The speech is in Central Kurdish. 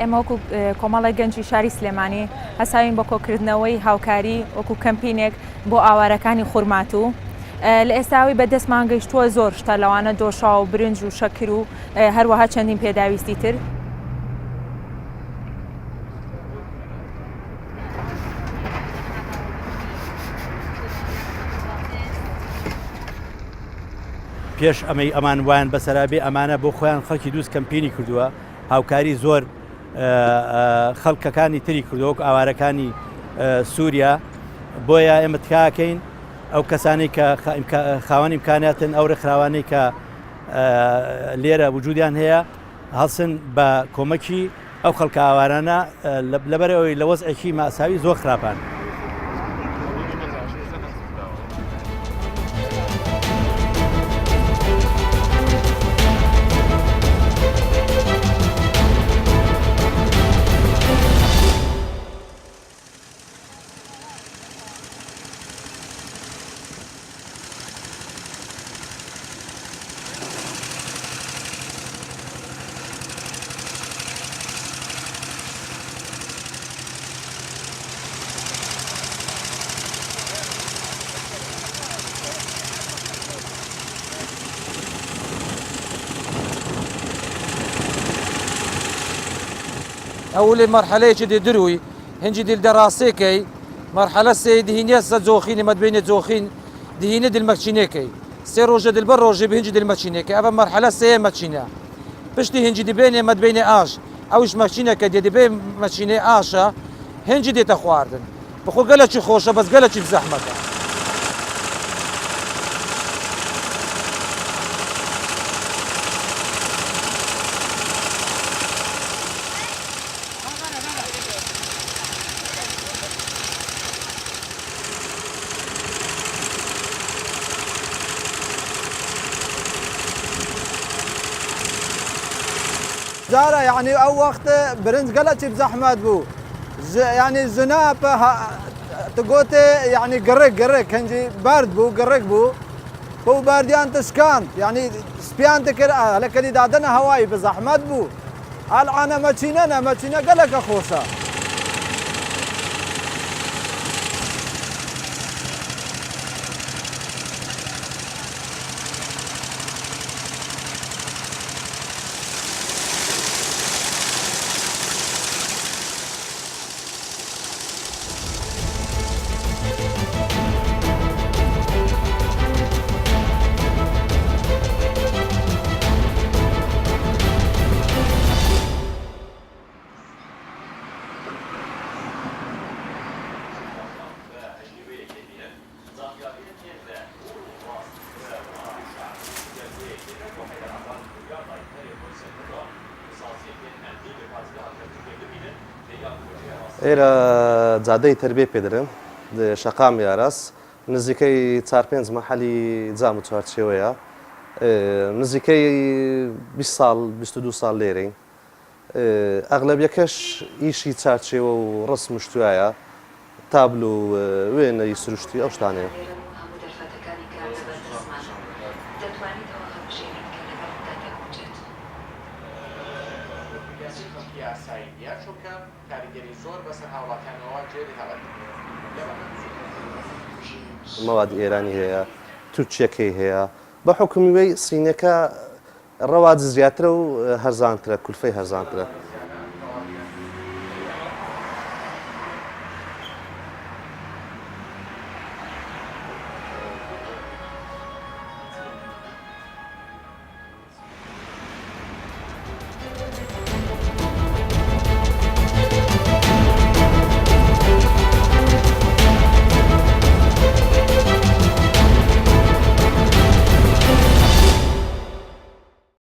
ئێمە وەکو کۆمەڵی گەنجی شاری سلێمانی هەساوین بە کۆکردنەوەی هاوکاری وەکو کەمپینێک بۆ ئاوارەکانی خورمات و لە ئێستاوی بەدەستمان گەیشتووە زۆر شتە لەوانە دۆشا و برنج و شەکر و هەروەها چەندین پێداویستی تر. پێش ئەمەی ئەمان وایان بەسەرابێ ئەمانە بۆ خۆیان خەڵکی دووست کەمپینی کردووە هاوکاری زۆر خەڵکەکانی تری کردووە و ئاوارەکانی سووریا بۆیە ئێمە تکاکەین ئەو کەسانی کە خاوەنی امکاناتن ئەو ڕێکخراوانەی کە لێرە وجودیان هەیە هەڵسن بە کۆمەکی ئەو خەڵکە ئاوارانە لەبەرەوەی لە وەزعێکی ماساوی زۆر خراپان. أول مرحلة جدي دروي هنجي دي الدراسيكي مرحلة سي دهينيا زوخين ما بين زوخين دهينة دي الماتشينيكي سي روجا دي البروجي بهنجي دي الماتشينيكي أبا مرحلة سي ماتشينا بشتي هنجي دي بين ما بين آش أوش ماتشينيكي دي بين ماتشيني آشا هنجي دي تخواردن بخو قالتش خوشة بس قالتش بزحمة. جارة يعني أو وقت برنج قلتش بزحمات بو يعني زناب تقوتي يعني قرق هنجي بارد بو قرق بو بارديان تسكان يعني سبيان تكر لكن إذا عندنا هواي بزحمات بو الآن ماشينا قلق خوشة. ئێرە جادەی تربێ پێدرن شەقامی ئاراس نزیکەی 4-5 مەحەلی جام و چوارچێوەیە نزیکەی 20 ساڵ 22 ساڵ لێرەین ئەغلەبیەکەش ئیشی چارچێوە و ڕسم شتوایە تابل و وێنەی سروشتی ئەو شتانەیە. مواد ئێرانی هەیە تورکیەکەی هەیە بە حکمی وەی سینەکە ڕەواج زیاترە و هەرزانترە کولفەی هەرزانترە.